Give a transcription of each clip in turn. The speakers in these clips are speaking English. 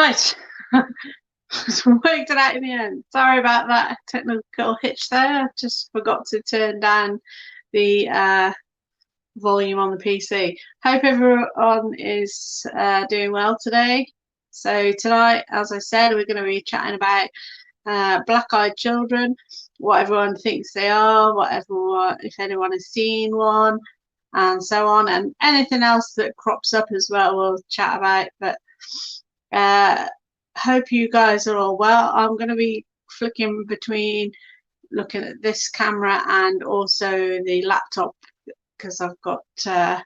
Right. Worked it out in the end. Sorry about that technical hitch there. I just forgot to turn down the volume on the PC. Hope everyone is doing well today. So tonight, as I said, we're going to be chatting about black-eyed children, what everyone thinks they are, if anyone has seen one, and so on, and anything else that crops up as well we'll chat about. But hope you guys are all well. I'm going to be flicking between looking at this camera and also the laptop because I've got that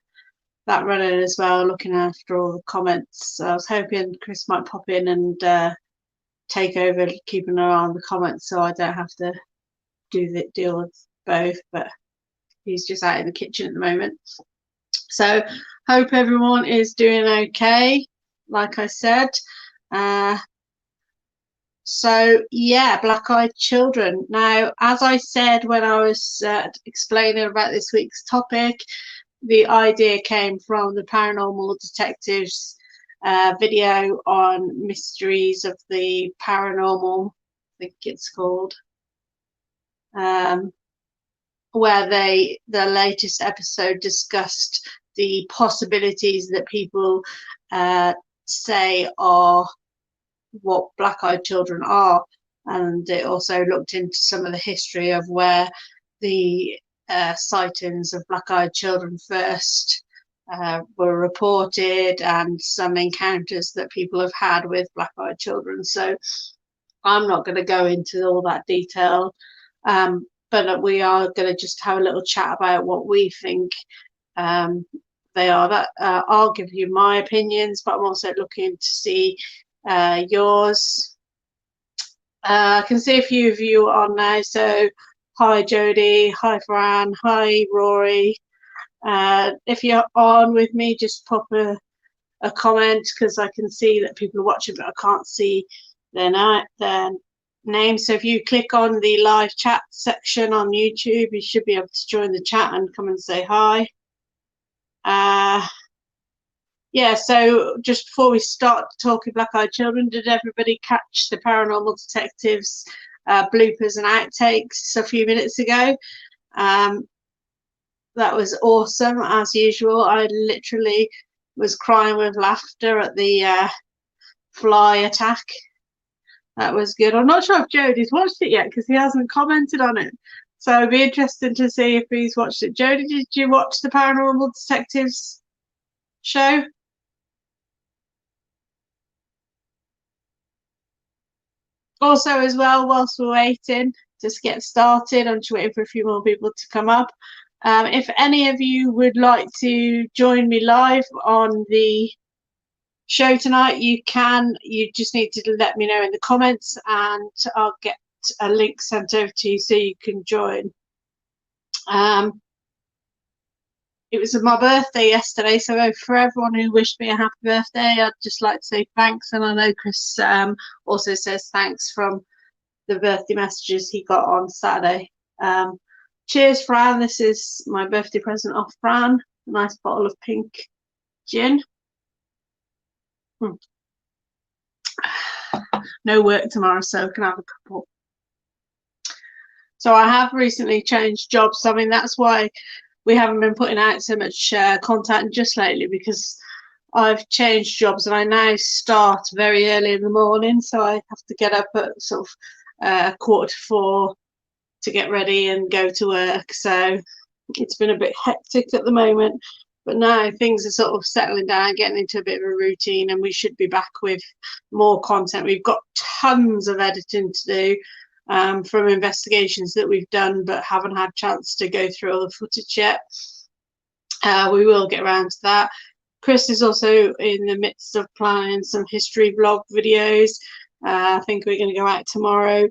running as well, looking after all the comments. So I was hoping Chris might pop in and take over keeping an eye on the comments so I don't have to deal with both, but he's just out in the kitchen at the moment. So hope everyone is doing okay, like I said. So yeah, black-eyed children. Now, as I said when I was explaining about this week's topic, the idea came from the Paranormal Detectives video on Mysteries of the Paranormal, I think it's called, where the latest episode discussed the possibilities that people say are what black-eyed children are, and it also looked into some of the history of where the sightings of black-eyed children first were reported and some encounters that people have had with black-eyed children. So I'm not going to go into all that detail, but we are going to just have a little chat about what we think they are. I'll give you my opinions, but I'm also looking to see yours. I can see a few of you on now. So hi Jodie, hi Fran, hi Rory. If you're on with me, just pop a comment because I can see that people are watching, but I can't see their name. So if you click on the live chat section on YouTube, you should be able to join the chat and come and say hi. Yeah, so just before we start talking black-eyed children, did everybody catch the Paranormal Detectives bloopers and outtakes a few minutes ago? That was awesome, as usual. I literally was crying with laughter at the fly attack. That was good. I'm not sure if Jodie's watched it yet because he hasn't commented on it. So it'd be interesting to see if he's watched it. Jodie, did you watch the Paranormal Detectives show? Also, as well, whilst we're waiting to get started, I'm just waiting for a few more people to come up. If any of you would like to join me live on the show tonight, you can. You just need to let me know in the comments and I'll get a link sent over to you so you can join. It was my birthday yesterday, so for everyone who wished me a happy birthday, I'd just like to say thanks. And I know Chris also says thanks from the birthday messages he got on Saturday. Cheers, Fran. This is my birthday present off Fran. A nice bottle of pink gin. No work tomorrow, so I can have a couple. So I have recently changed jobs. I mean, that's why we haven't been putting out so much content just lately, because I've changed jobs and I now start very early in the morning. So I have to get up at sort of 3:45 to get ready and go to work. So it's been a bit hectic at the moment, but now things are sort of settling down, getting into a bit of a routine, and we should be back with more content. We've got tons of editing to do from investigations that we've done but haven't had a chance to go through all the footage yet. We will get around to that. Chris is also in the midst of planning some history vlog videos. I think we're going to go out tomorrow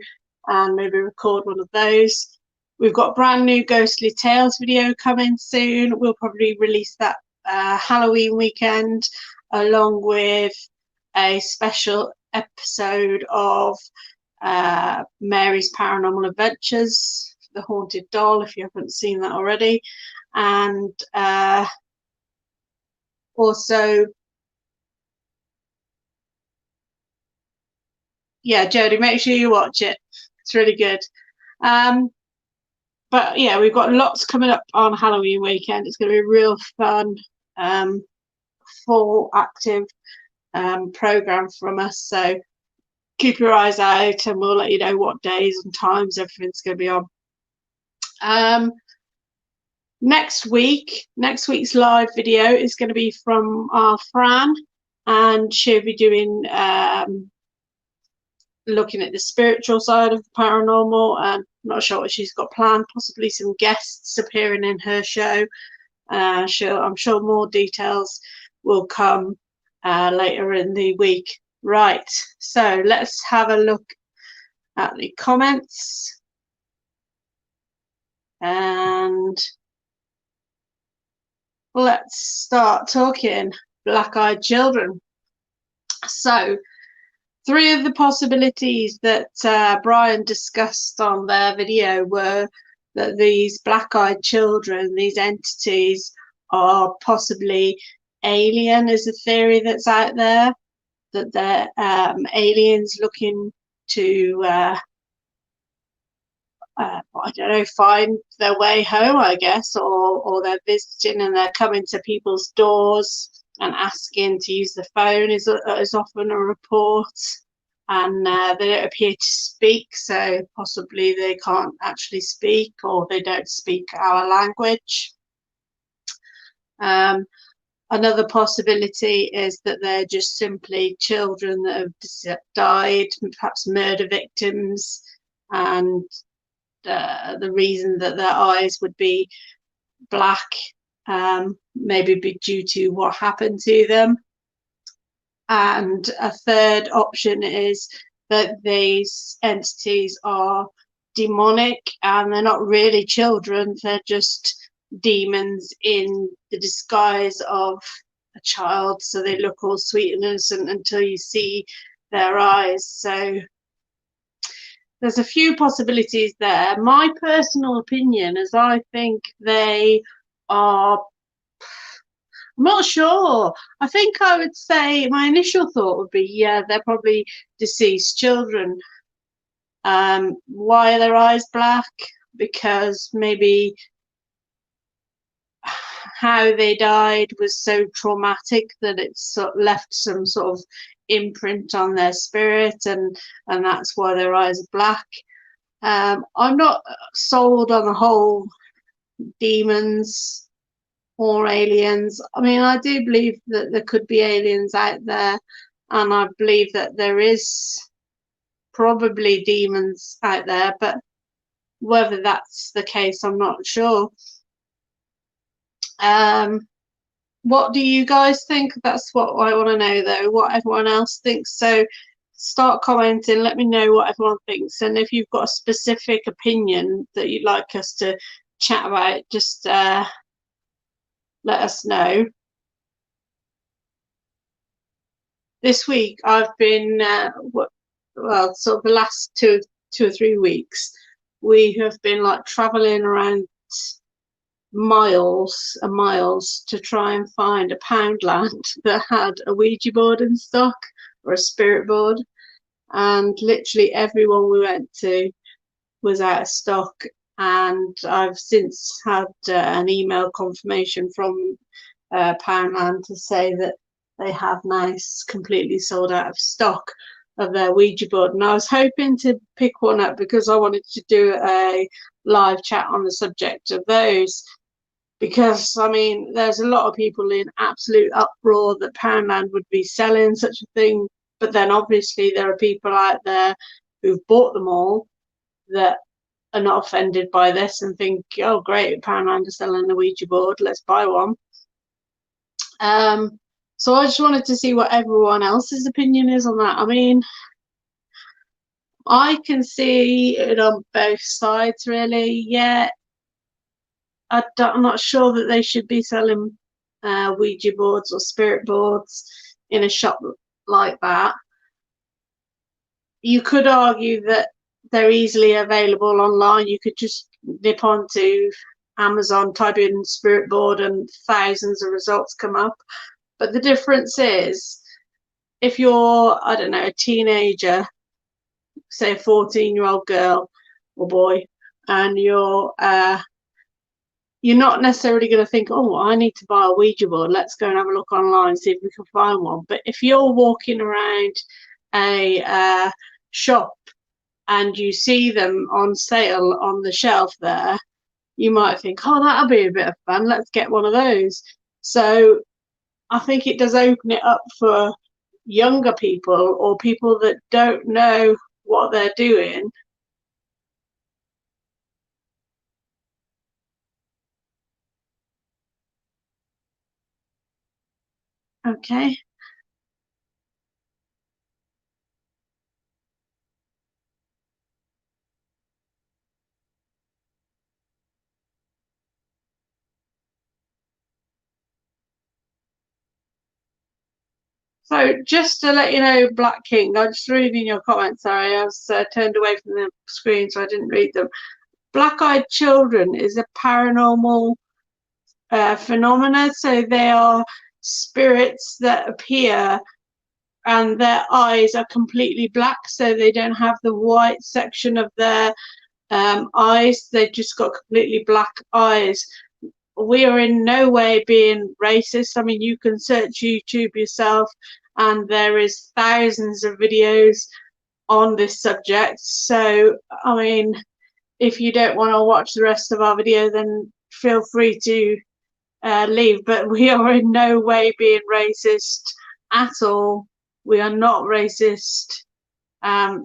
and maybe record one of those. We've got brand new Ghostly Tales video coming soon. We'll probably release that Halloween weekend, along with a special episode of Mary's Paranormal Adventures, The Haunted Doll, if you haven't seen that already. And also Yeah, Jodie, make sure you watch it. It's really good. But yeah, we've got lots coming up on Halloween weekend. It's going to be real fun, full active program from us. So keep your eyes out, and we'll let you know what days and times everything's going to be on. Next week's live video is going to be from our Fran, and she'll be doing looking at the spiritual side of the paranormal, and not sure what she's got planned, possibly some guests appearing in her show. I'm sure more details will come later in the week. Right, so let's have a look at the comments, and let's start talking black-eyed children. So 3 of the possibilities that Brian discussed on their video were that these black-eyed children, these entities, are possibly alien, is a theory that's out there, that they're aliens looking to I don't know, find their way home, I guess, or they're visiting and they're coming to people's doors and asking to use the phone is often a report, and they don't appear to speak, so possibly they can't actually speak, or they don't speak our language. Another possibility is that they're just simply children that have died, perhaps murder victims, and the reason that their eyes would be black maybe be due to what happened to them. And a third option is that these entities are demonic and they're not really children, they're just demons in the disguise of a child, so they look all sweet and innocent until you see their eyes. So there's a few possibilities there. My personal opinion is I think they are, I'm not sure. I think I would say my initial thought would be, yeah, they're probably deceased children. Why are their eyes black? Because maybe how they died was so traumatic that it's sort of left some sort of imprint on their spirit, and that's why their eyes are black. I'm not sold on the whole demons or aliens. I mean, I do believe that there could be aliens out there, and I believe that there is probably demons out there, but whether that's the case, I'm not sure. What do you guys think? That's what I want to know, though, what everyone else thinks. So start commenting, let me know what everyone thinks, and if you've got a specific opinion that you'd like us to chat about, just let us know. This week I've been well, sort of the last two or 3 weeks we have been like traveling around miles and miles to try and find a Poundland that had a Ouija board in stock, or a spirit board, and literally everyone we went to was out of stock. And I've since had an email confirmation from Poundland to say that they have now completely sold out of stock of their Ouija board, and I was hoping to pick one up because I wanted to do a live chat on the subject of those, because I mean there's a lot of people in absolute uproar that Poundland would be selling such a thing, but then obviously there are people out there who've bought them all that are not offended by this and think, oh great, Poundland is selling the Ouija board, let's buy one. So I just wanted to see what everyone else's opinion is on that. I mean, I can see it on both sides, really. Yeah, I'm not sure that they should be selling Ouija boards or spirit boards in a shop like that. You could argue that they're easily available online. You could just nip onto Amazon, type in spirit board, and thousands of results come up. But the difference is, if you're, I don't know, a teenager say a 14-year-old girl or boy, and you're not necessarily going to think, oh, I need to buy a Ouija board. Let's go and have a look online, see if we can find one. But if you're walking around a shop and you see them on sale on the shelf there, you might think, oh, that'll be a bit of fun. Let's get one of those. So I think it does open it up for younger people or people that don't know what they're doing. Okay. So just to let you know, Black King, I'm just reading your comments. Sorry, I was turned away from the screen, so I didn't read them. Black-eyed children is a paranormal phenomena. So they are spirits that appear and their eyes are completely black. So they don't have the white section of their eyes. They've just got completely black eyes. We are in no way being racist. I mean, you can search YouTube yourself and there is thousands of videos on this subject. So, I mean, if you don't want to watch the rest of our video, then feel free to leave. But we are in no way being racist at all. We are not racist.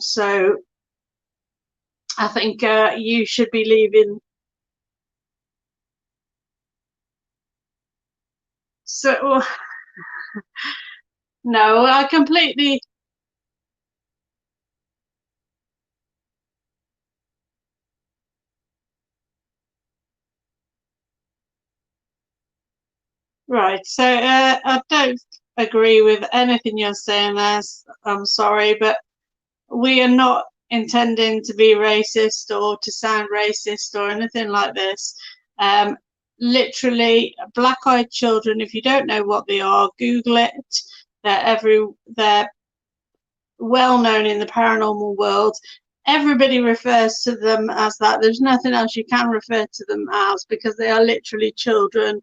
So I think you should be leaving. So, no, I completely. Right, so I don't agree with anything you're saying there. I'm sorry, but we are not intending to be racist or to sound racist or anything like this. Um, Literally, black-eyed children, if you don't know what they are, Google it. They're well known in the paranormal world. Everybody refers to them as that. There's nothing else you can refer to them as because they are literally children,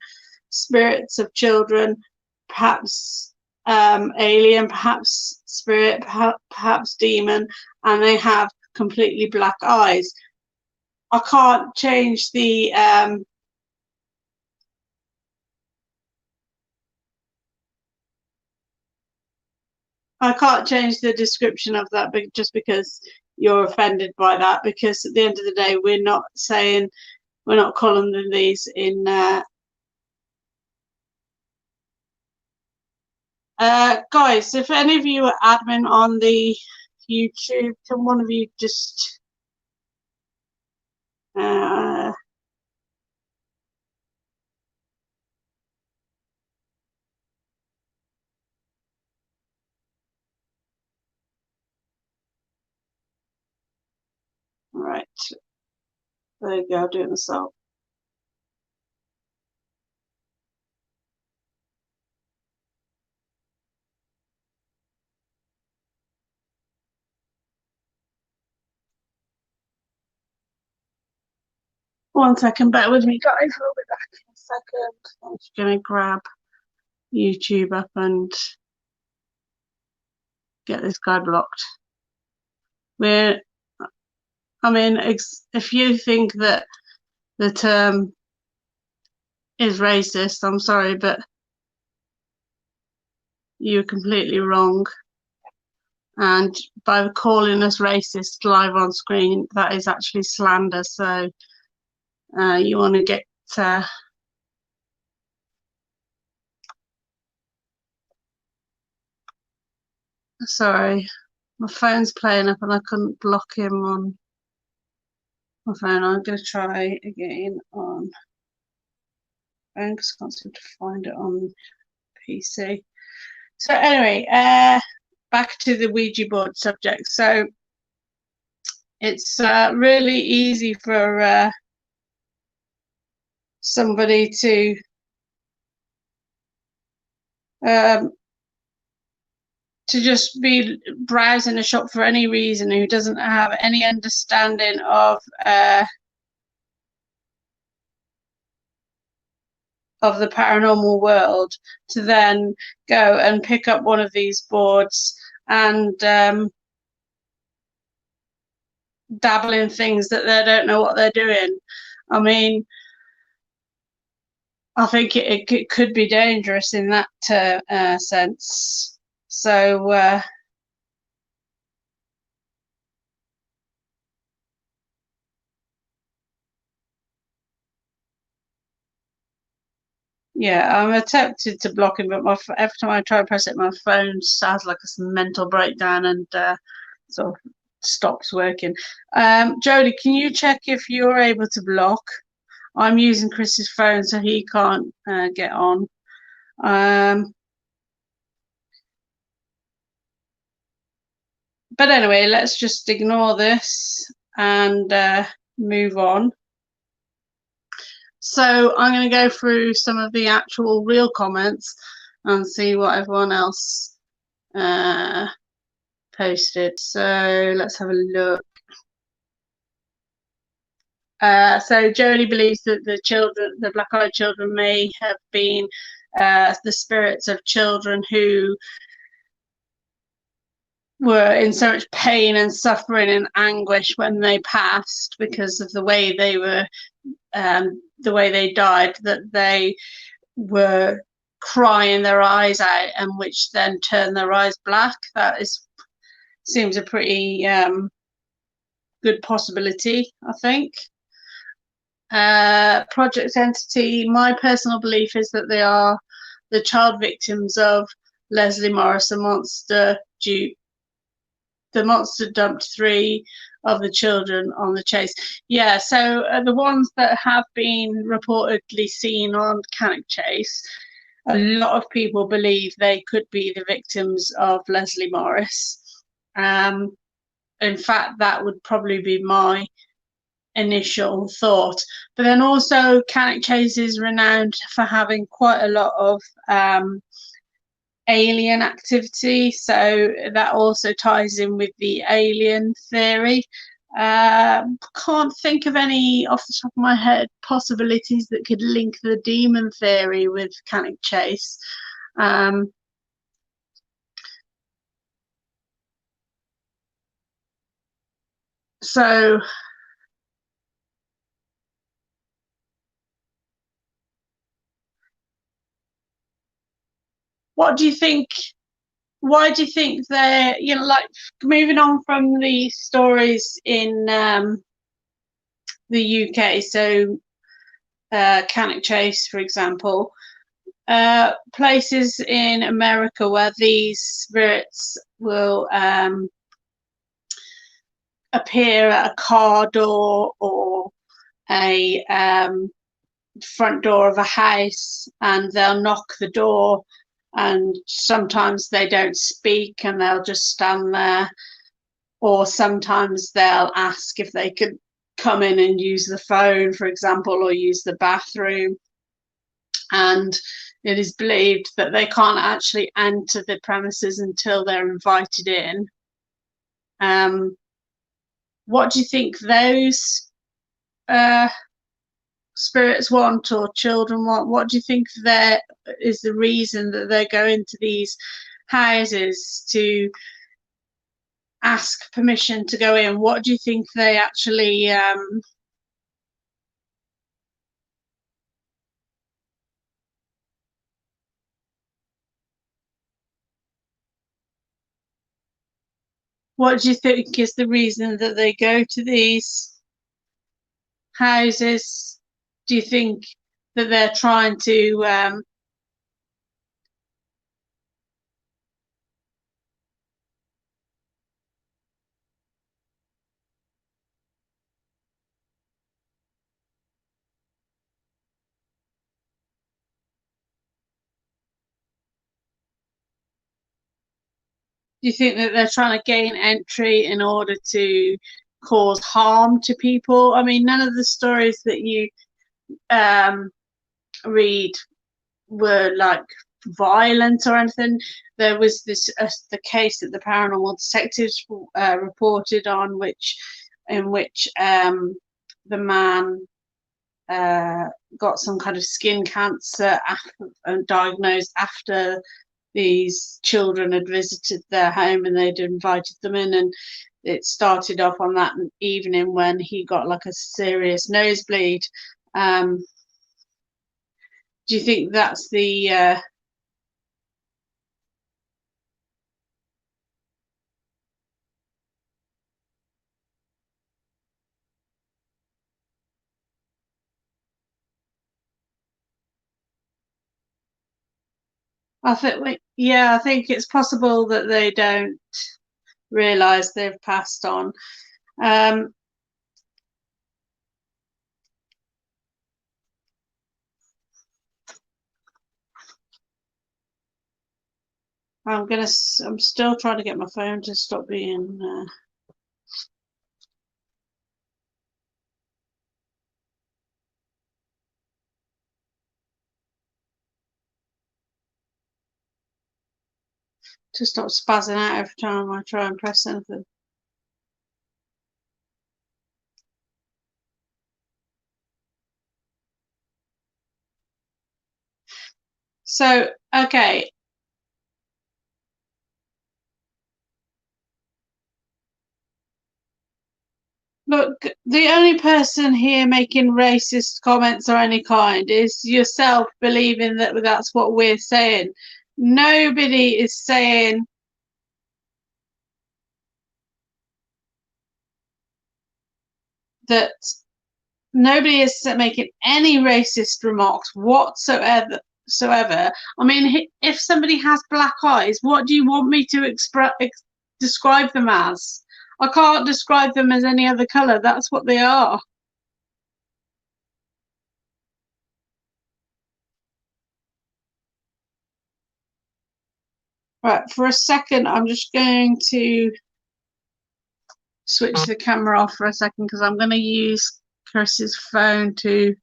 spirits of children, perhaps alien, perhaps spirit, perhaps demon, and they have completely black eyes. I can't change the description of that, but just because you're offended by that, because at the end of the day, we're not calling them these in guys, if any of you are admin on the YouTube, can one of you just right, there you go, doing myself. One second, bear with me, guys. I'll be back in a second. I'm just going to grab YouTube up and get this guy blocked. I mean, if you think that the term is racist, I'm sorry, but you're completely wrong. And by calling us racist live on screen, that is actually slander. So you want to get sorry, my phone's playing up and I couldn't block him on my phone. I'm going to try again on phone because I can't seem to find it on PC. So anyway, back to the Ouija board subject. So it's really easy for somebody to to just be browsing a shop for any reason, who doesn't have any understanding of the paranormal world, to then go and pick up one of these boards and dabble in things that they don't know what they're doing. I mean, I think it could be dangerous in that sense. So yeah, I'm tempted to block him, but every time I try to press it, my phone has like a mental breakdown and sort of stops working. Jodie, can you check if you're able to block? I'm using Chris's phone, so he can't get on. But anyway, let's just ignore this and move on. So I'm going to go through some of the actual real comments and see what everyone else posted. So let's have a look. So Jodie believes that the black-eyed children, may have been the spirits of children who were in so much pain and suffering and anguish when they passed, because of the way they were, the way they died, that they were crying their eyes out, and which then turned their eyes black. That seems a pretty good possibility, I think. Project Entity, my personal belief is that they are the child victims of Leslie Morris, the monster dumped 3 of the children on the chase. Yeah, so the ones that have been reportedly seen on Cannock Chase, a lot of people believe they could be the victims of Leslie Morris. In fact, that would probably be my initial thought. But then also, Cannock Chase is renowned for having quite a lot of alien activity, so that also ties in with the alien theory. Can't think of any off the top of my head possibilities that could link the demon theory with Cannock Chase. So what do you think? Why do you think they're, like, moving on from the stories in the UK? So Cannock Chase, for example, places in America where these spirits will appear at a car door or a front door of a house, and they'll knock the door, and sometimes they don't speak and they'll just stand there, or sometimes they'll ask if they could come in and use the phone, for example, or use the bathroom. And it is believed that they can't actually enter the premises until they're invited in. What do you think those spirits want, or children want? What do you think there is the reason that they go into these houses to ask permission to go in? What do you think they actually what do you think is the reason that they go to these houses? Do you think that they're trying to do you think that they're trying to gain entry in order to cause harm to people? I mean, none of the stories that you read were like violent or anything. There was this the case that the paranormal detectives reported on, in which the man got some kind of skin cancer diagnosed after these children had visited their home and they'd invited them in, and it started off on that evening when he got like a serious nosebleed. Do you think that's the I think it's possible that they don't realize they've passed on. um I'm still trying to get my phone to stop being to stop spazzing out every time I try and press anything. So, okay. Look, the only person here making racist comments or any kind is yourself believing that that's what we're saying. Nobody is saying that, nobody is making any racist remarks whatsoever. I mean, if somebody has black eyes, what do you want me to describe them as? I can't describe them as any other color. That's what they are. Right, for a second, I'm just going to switch the camera off for a second because I'm going to use Chris's phone to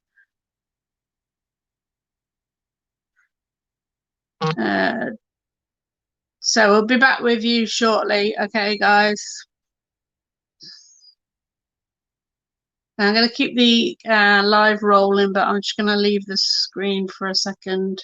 so we'll be back with you shortly. Okay, guys. I'm going to keep the live rolling, but I'm just going to leave the screen for a second.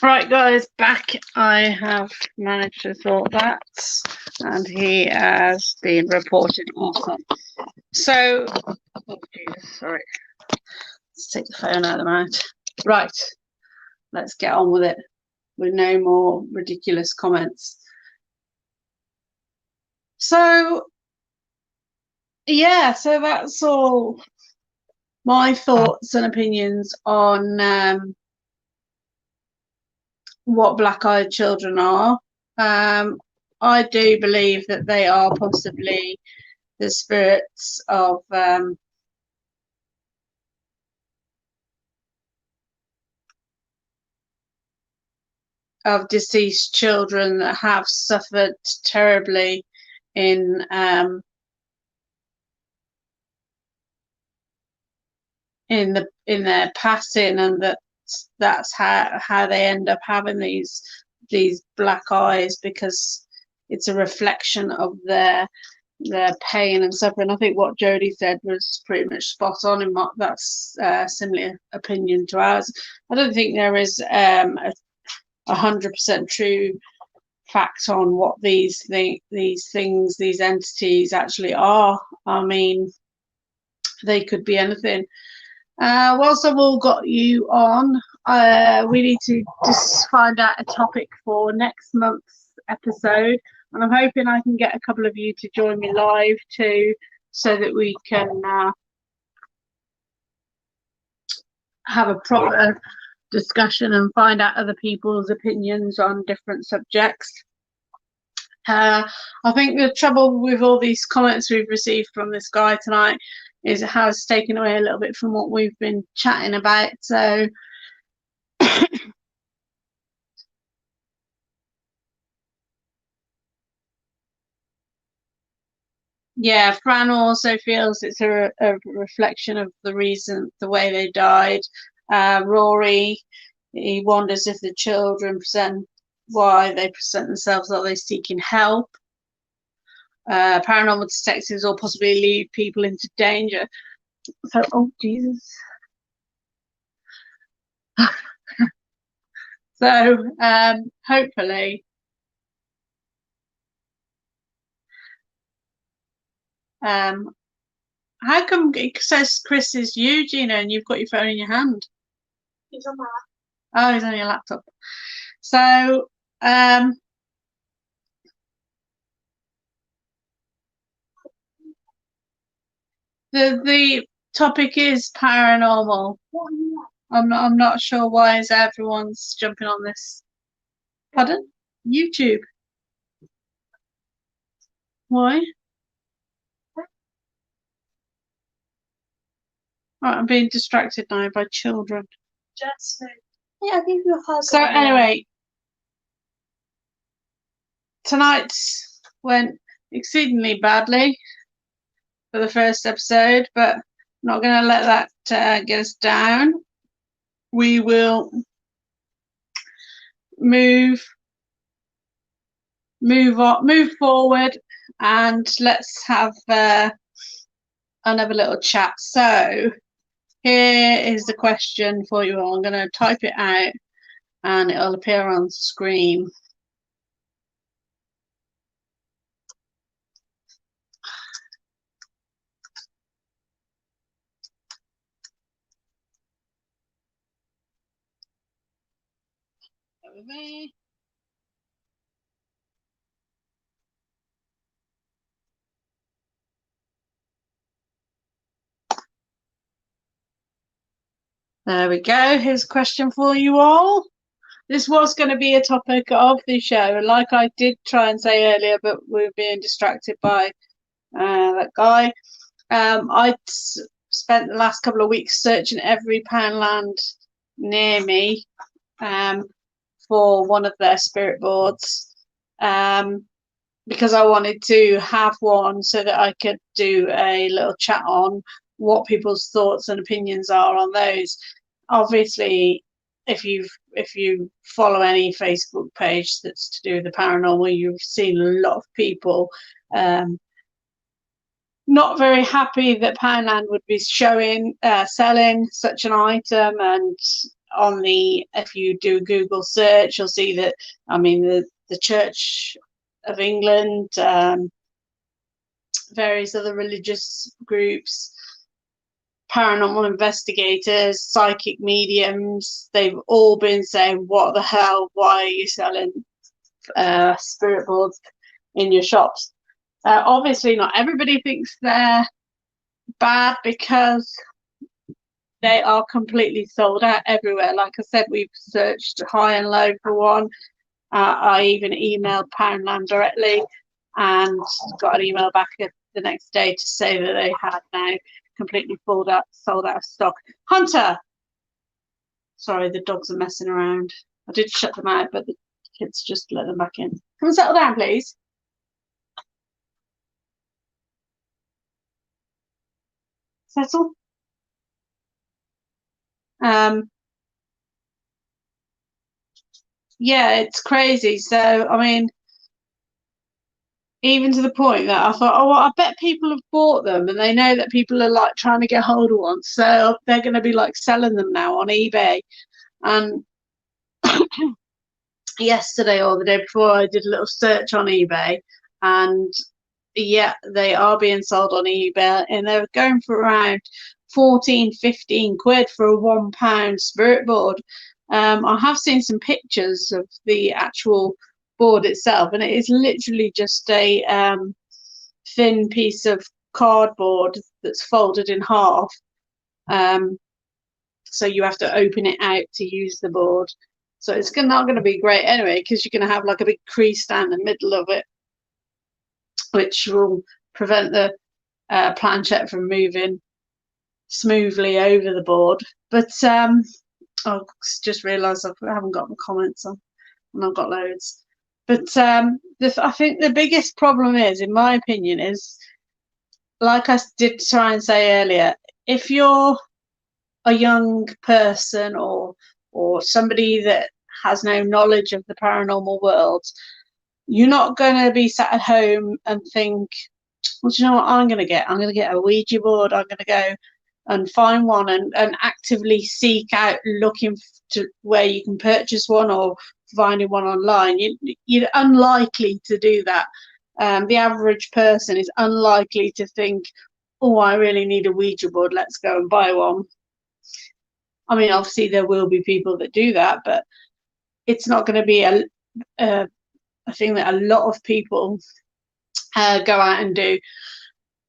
Right, guys, back. I have managed to sort that, and he has been reported also. So, oh Jesus, sorry. Let's take the phone out of the mouth. Right, let's get on with it. With no more ridiculous comments. So, yeah, so that's all my thoughts and opinions on what black-eyed children are. I do believe that they are possibly the spirits of deceased children that have suffered terribly in their passing, and that's how they end up having these black eyes, because it's a reflection of their pain and suffering. I think what Jodie said was pretty much spot on, and that's a similar opinion to ours. I don't think there is a 100% true fact on what these entities actually are. I mean, they could be anything. Whilst I've all got you on, we need to just find out a topic for next month's episode, and I'm hoping I can get a couple of you to join me live too, so that we can have a proper discussion and find out other people's opinions on different subjects. I think the trouble with all these comments we've received from this guy tonight is it has taken away a little bit from what we've been chatting about. So yeah, Fran also feels it's a reflection of the way they died. Rory, he wonders if the children why they present themselves, are they seeking help? Paranormal detectives or possibly lead people into danger. So, oh Jesus. So hopefully how come it says Chris is you, Gina, and you've got your phone in your hand? He's on my laptop. Oh, he's on your laptop. So the topic is paranormal. I'm not sure why is everyone's jumping on this. Pardon? YouTube. Why? Right, I'm being distracted now by children. Jasmine. Yeah, I'll give you a hug. So anyway, tonight went exceedingly badly for the first episode, but I'm not going to let that get us down. We will move forward, and let's have another little chat. So here is the question for you all. I'm going to type it out and it'll appear on screen. Over there. There we go. Here's a question for you all. This was going to be a topic of the show, like I did try and say earlier, but we're being distracted by that guy. I spent the last couple of weeks searching every Poundland near me for one of their spirit boards, because I wanted to have one so that I could do a little chat on what people's thoughts and opinions are on those. Obviously, if you follow any Facebook page that's to do with the paranormal, you've seen a lot of people not very happy that Poundland would be selling such an item, and on the, if you do a Google search, you'll see that, I mean, the Church of England, various other religious groups, paranormal investigators, psychic mediums, they've all been saying, what the hell, why are you selling spirit boards in your shops? Obviously not everybody thinks they're bad, because they are completely sold out everywhere. Like I said, we've searched high and low for one. I even emailed Poundland directly and got an email back the next day to say that they had now completely sold out of stock. Hunter! Sorry, the dogs are messing around. I did shut them out, but the kids just let them back in. Come and settle down, please. Settle. Yeah, it's crazy. So, I mean, even to the point that I thought, oh, well, I bet people have bought them, and they know that people are like trying to get hold of one, so they're going to be like selling them now on eBay. And yesterday or the day before, I did a little search on eBay, and yeah, they are being sold on eBay, and they're going for around 14-15 quid for a £1 spirit board. I have seen some pictures of the actual board itself, and it is literally just a thin piece of cardboard that's folded in half. So you have to open it out to use the board. So it's not going to be great anyway, because you're going to have like a big crease down the middle of it, which will prevent the planchette from moving smoothly over the board. But I just realised I haven't got my comments on, and I've got loads. But I think the biggest problem is, in my opinion, is, like I did try and say earlier, if you're a young person or somebody that has no knowledge of the paranormal world, you're not going to be sat at home and think, well, do you know what I'm going to get? I'm going to get a Ouija board. I'm going to go and find one and actively seek out looking to where you can purchase one or finding one online. You're unlikely to do that. The average person is unlikely to think, oh, I really need a Ouija board, let's go and buy one. I mean, obviously there will be people that do that, but it's not going to be a thing that a lot of people go out and do.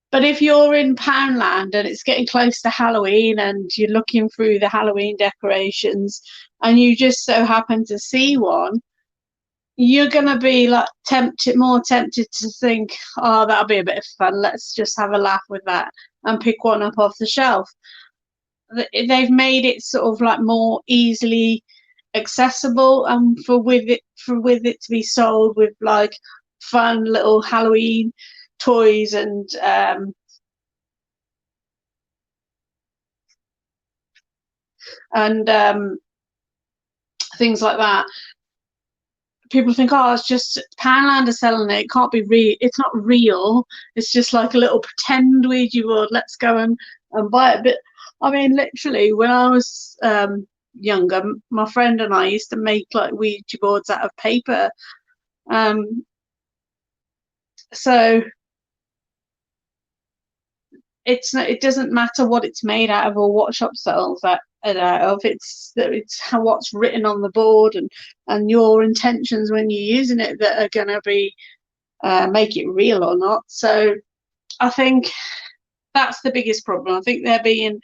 But if you're in Poundland and it's getting close to Halloween and you're looking through the Halloween decorations and you just so happen to see one, you're going to be like more tempted to think, oh, that'll be a bit of fun, let's just have a laugh with that and pick one up off the shelf. They've made it sort of like more easily accessible, and for with it to be sold with like fun little Halloween toys and things like that. People think, oh, it's just Poundland are selling it. It can't be real. It's not real. It's just like a little pretend Ouija board. Let's go and buy it. But I mean, literally, when I was younger, my friend and I used to make like Ouija boards out of paper. So it doesn't matter what it's made out of or what shop sells that out of. It's what's written on the board and your intentions when you're using it that are going to be make it real or not. So I think that's the biggest problem. I think they're being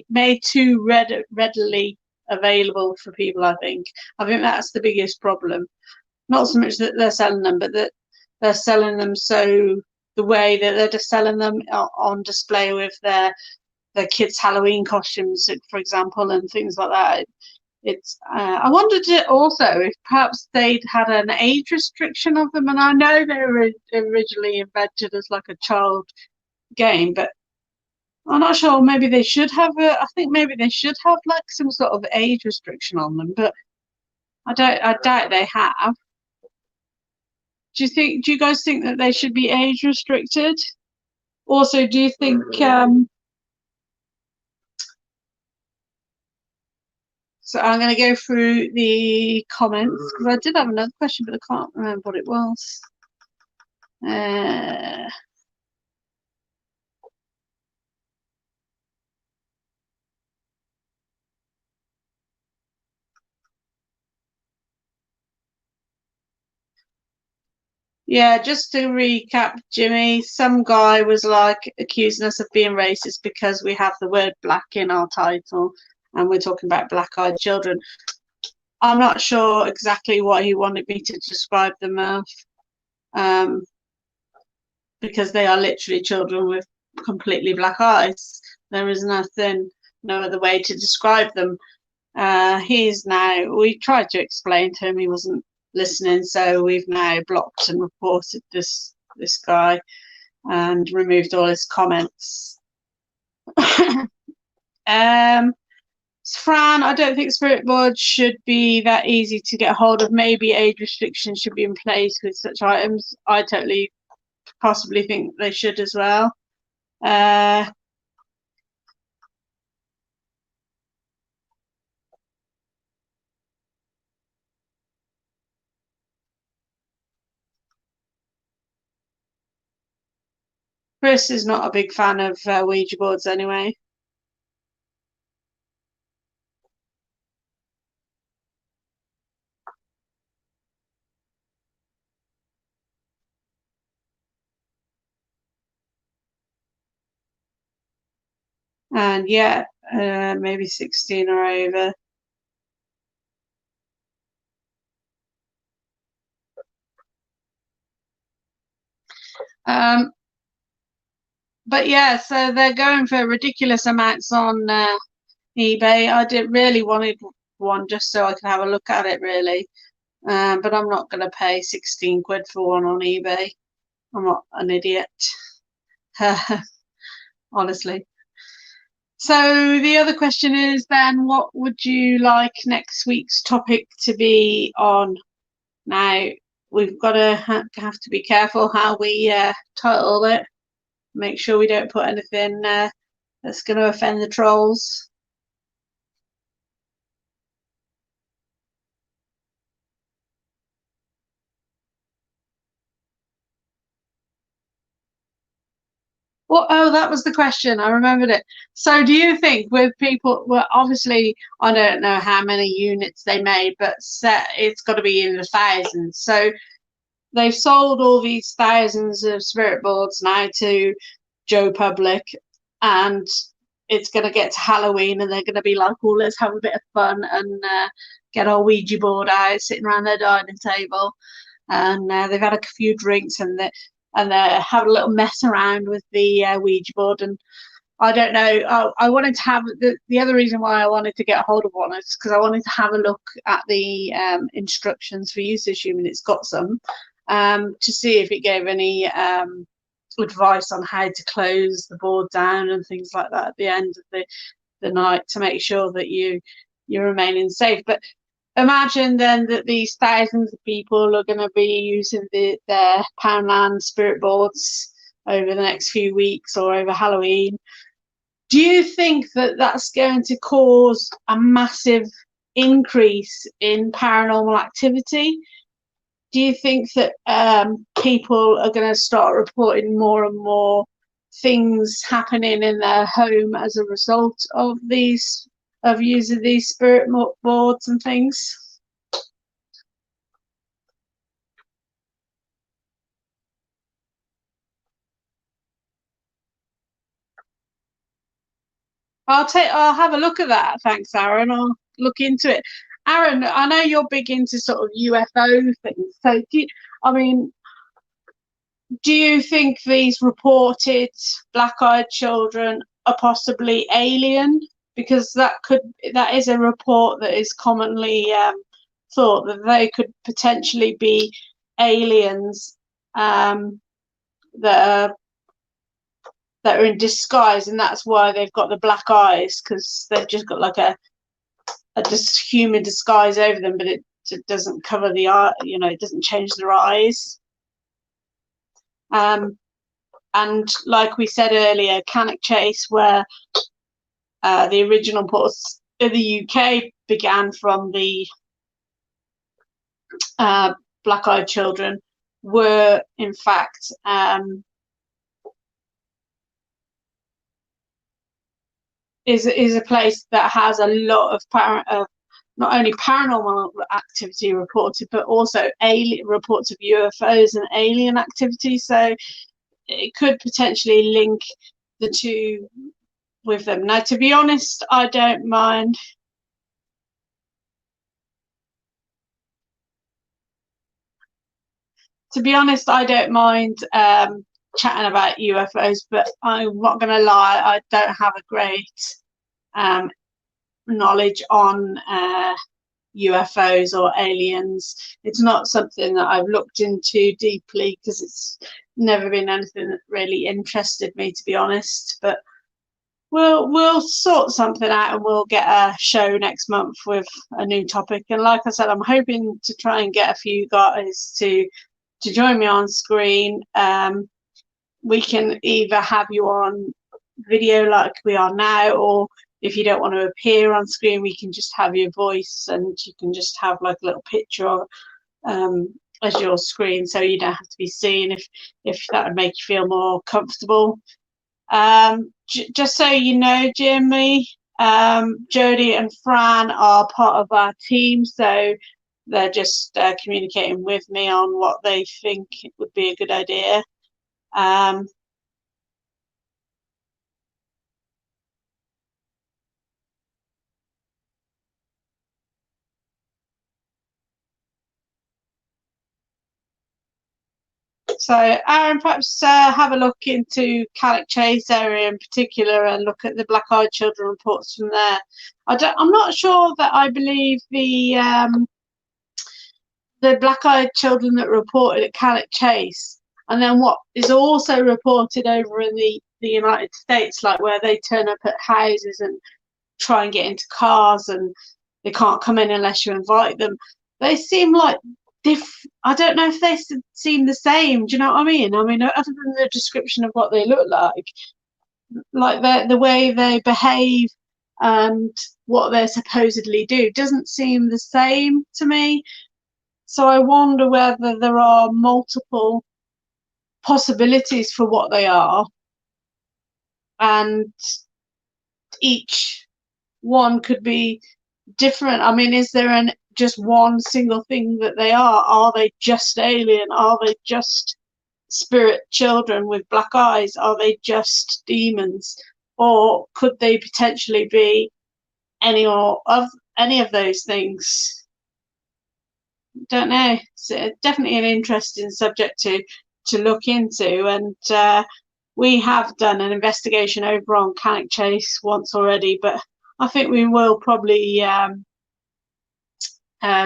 made too readily available for people. I think that's the biggest problem. Not so much that they're selling them, but that they're selling them so the way that they're just selling them on display with their kids' Halloween costumes, for example, and things like that. It's I wondered also if perhaps they'd had an age restriction of them, and I know they were originally invented as like a child game, but I'm not sure. Maybe they should have I think maybe they should have like some sort of age restriction on them, but I doubt they have. Do you guys think that they should be age restricted? Also, do you think so I'm going to go through the comments because I did have another question, but I can't remember what it was. Yeah, just to recap, Jimmy, some guy was like accusing us of being racist because we have the word black in our title and we're talking about black-eyed children. I'm not sure exactly what he wanted me to describe them as, because they are literally children with completely black eyes. There is no other way to describe them. We tried to explain to him, he wasn't listening, so we've now blocked and reported this guy and removed all his comments. Fran, I don't think spirit boards should be that easy to get hold of. Maybe age restrictions should be in place with such items. I totally possibly think they should as well. Chris is not a big fan of Ouija boards anyway. And yeah, maybe 16 or over. But yeah, so they're going for ridiculous amounts on eBay. I did really wanted one just so I could have a look at it, really. But I'm not going to pay 16 quid for one on eBay. I'm not an idiot, honestly. So the other question is then, what would you like next week's topic to be on? Now, we've got to have to be careful how we title it. Make sure we don't put anything that's going to offend the trolls. Well, oh, that was the question. I remembered it. So, do you think with people? Well, obviously, I don't know how many units they made, but it's got to be in the thousands. So, they've sold all these thousands of spirit boards now to Joe Public, and it's going to get to Halloween, and they're going to be like, "Oh, let's have a bit of fun and get our Ouija board out, sitting around their dining table." And they've had a few drinks, and they have a little mess around with the Ouija board. And I don't know. I wanted to have the other reason why I wanted to get a hold of one is because I wanted to have a look at the instructions for use, assuming it's got some, to see if it gave any advice on how to close the board down and things like that at the end of the night to make sure that you're remaining safe. But imagine then that these thousands of people are going to be using their Poundland spirit boards over the next few weeks or over Halloween. Do you think that that's going to cause a massive increase in paranormal activity? Do you think that people are going to start reporting more and more things happening in their home as a result of using these spirit boards and things? I'll have a look at that. Thanks, Aaron. I'll look into it. Aaron, I know you're big into sort of UFO things. So do you think these reported black-eyed children are possibly alien? Because that is a report that is commonly thought that they could potentially be aliens that are in disguise, and that's why they've got the black eyes, because they've just got like a human disguise over them, but it doesn't cover the eye. It doesn't change their eyes. And like we said earlier, Cannock Chase, where the original ports in the UK began from the black-eyed children, were in fact is a place that has a lot of not only paranormal activity reported, but also alien reports of UFOs and alien activity. So it could potentially link the two with them. Now, to be honest, I don't mind. To be honest, I don't mind chatting about UFOs, but I'm not going to lie, I don't have a great um, knowledge on UFOs or aliens. It's not something that I've looked into deeply because it's never been anything that really interested me, to be honest. But we'll sort something out and we'll get a show next month with a new topic. And like I said, I'm hoping to try and get a few guys to join me on screen. We can either have you on video like we are now, or if you don't want to appear on screen, we can just have your voice and you can just have like a little picture as your screen, so you don't have to be seen, if that would make you feel more comfortable. Just so you know, Jimmy, Jody and Fran are part of our team, so they're just communicating with me on what they think would be a good idea. So, Aaron, perhaps have a look into Cannock Chase area in particular and look at the black-eyed children reports from there. I'm not sure that I believe the black-eyed children that reported at Cannock Chase, and then what is also reported over in the United States, like where they turn up at houses and try and get into cars and they can't come in unless you invite them. They seem like I don't know if they seem the same. Do you know what I mean? I mean, other than the description of what they look like the way they behave and what they supposedly do doesn't seem the same to me. So I wonder whether there are multiple possibilities for what they are, and each one could be different. I mean, is there just one single thing that they are? Are they just alien? Are they just spirit children with black eyes? Are they just demons? Or could they potentially be any of those things? Don't know. It's definitely an interesting subject to look into, and we have done an investigation over on Cannock Chase once already, but I think we will probably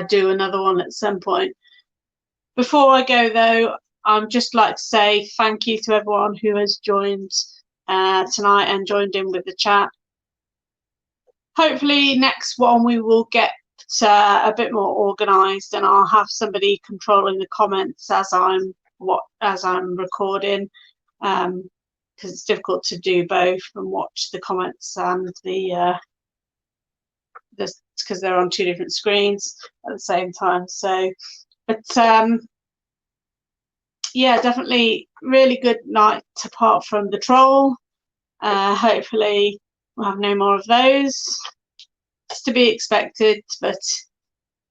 do another one at some point. Before I go, though, I'd just like to say thank you to everyone who has joined tonight and joined in with the chat. Hopefully next one we will get a bit more organised, and I'll have somebody controlling the comments as I'm recording, because it's difficult to do both and watch the comments and because they're on two different screens at the same time. So, but yeah, definitely really good night apart from the troll. Hopefully we'll have no more of those. It's to be expected, but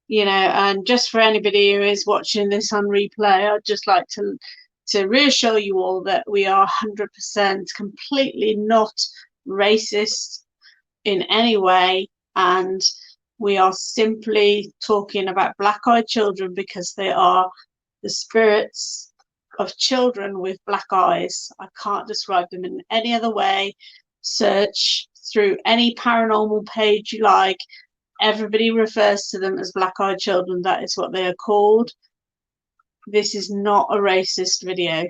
you know, and just for anybody who is watching this on replay, I'd just like to reassure you all that we are 100% completely not racist in any way, and we are simply talking about black-eyed children because they are the spirits of children with black eyes. I can't describe them in any other way. Search through any paranormal page you like. Everybody refers to them as black-eyed children. That is what they are called. This is not a racist video.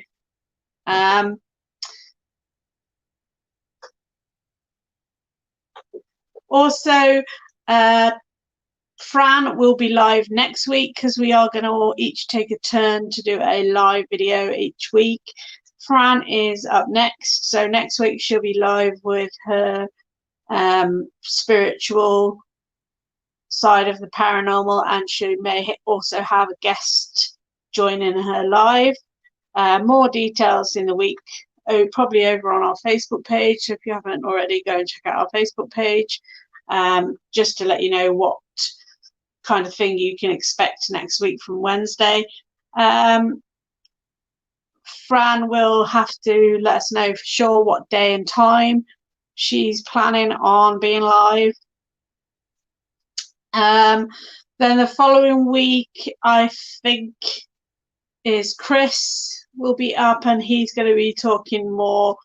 Also, Fran will be live next week because we are going to each take a turn to do a live video each week. Fran is up next, so next week she'll be live with her spiritual side of the paranormal, and she may also have a guest joining her live. More details in the week, probably over on our Facebook page. So if you haven't already, go and check out our Facebook page, just to let you know what kind of thing you can expect next week from Wednesday. Fran will have to let us know for sure what day and time she's planning on being live. Then the following week, I think, is Chris will be up, and he's going to be talking more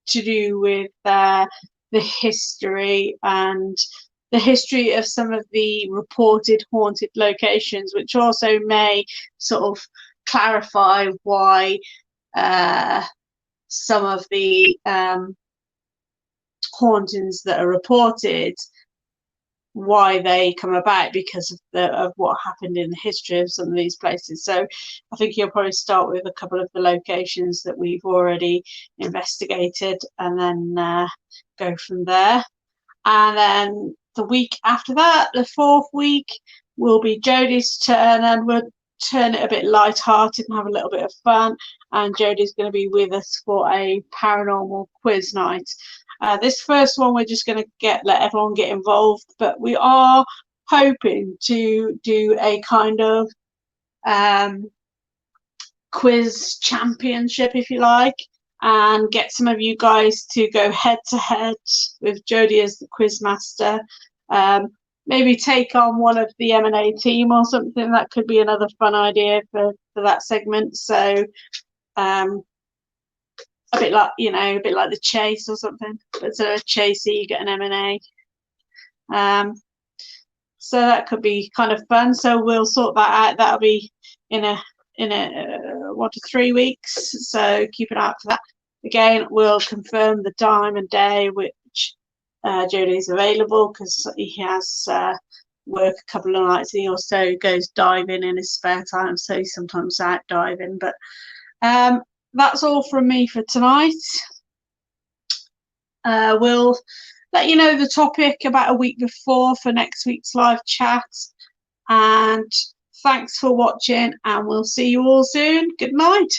to do with the history and the history of some of the reported haunted locations, which also may sort of clarify why some of the hauntings that are reported, why they come about, because of what happened in the history of some of these places. So I think he'll probably start with a couple of the locations that we've already investigated, and then go from there. And then the week after that, the fourth week, will be Jodie's turn, and we'll turn it a bit light-hearted and have a little bit of fun. And Jodie's going to be with us for a paranormal quiz night. This first one, we're just going to let everyone get involved, but we are hoping to do a kind of quiz championship, if you like, and get some of you guys to go head to head with Jodie as the quiz master. Maybe take on one of the M&A team or something. That could be another fun idea for that segment. So a bit like, a bit like the chase or something, but instead of a chaser, you get an M&A. So that could be kind of fun. So we'll sort that out. That'll be in a 1 to 3 weeks. So keep an eye out for that. Again, we'll confirm the time and day which Jodie's available, because he has work a couple of nights, and he also goes diving in his spare time, so he's sometimes out diving. But that's all from me for tonight. We'll let you know the topic about a week before for next week's live chat. And thanks for watching, and we'll see you all soon. Good night.